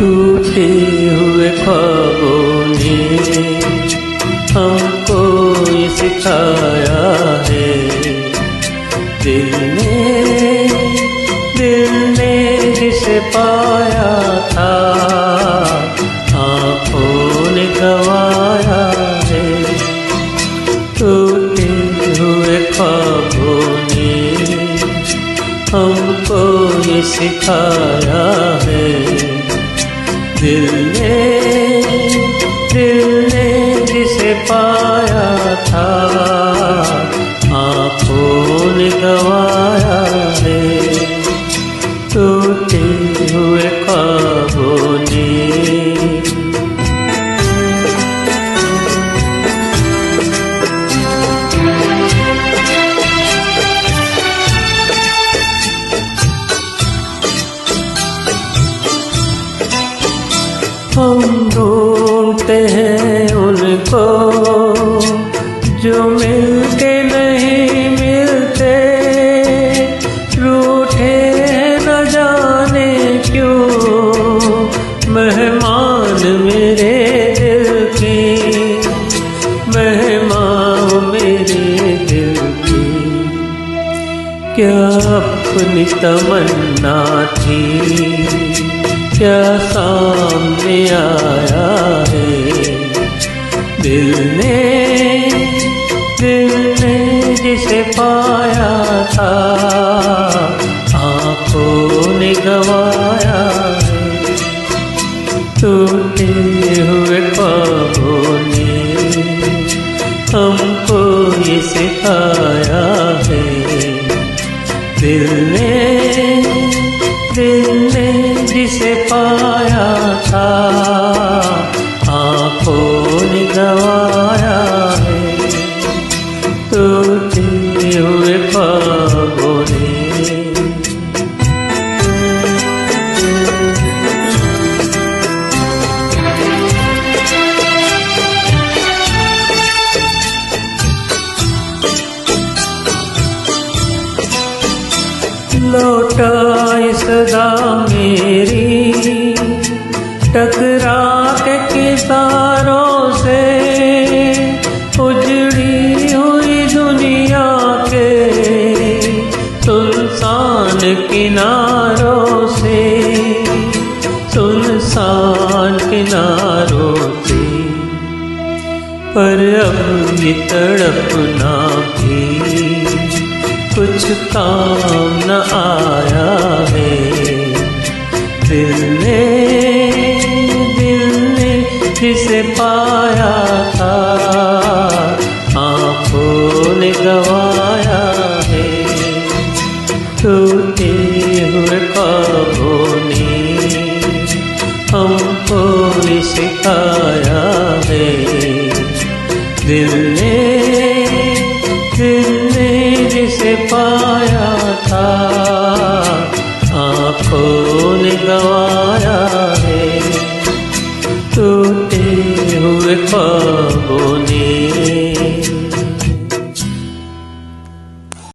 टूटे हुए ख्वाबों ने हमको ये सिखाया है। दिल ने जिसे पाया था आँखों ने गवाया है। टूटे हुए ख्वाबों ने हमको ये सिखाया है। दिल ने जिसे पाया था आँखों ने गवाया है। टूटे हुए ख्वाबों ने हम ढूंढते हैं उनको जो मिलके नहीं मिलते। रूठे न जाने क्यों मेहमान मेरे दिल के, मेहमान मेरे दिल की। क्या अपनी तमन्ना थी क्या सामने आया है। दिल ने जिसे पाया था आँखों ने गवाया है। टूटे हुए ख्वाबों ने हमको ये सिखाया है। दिल ने जिसे पाया था आँखों ने गवाया है। टूटे हुए ख्वाबों ने लौटाई सदा मेरी टकरा के किनारों से। उजड़ी हुई दुनिया के सुनसान किनारों से, सुनसान किनारों से। पर अब ये तड़पना भी कुछ काम न आया है। दिल ने जिसे पाया था आँखों ने गवाया है। टूटे हुए ख्वाबों ने हमको ये सिखाया है। दिल ने जिसे पाया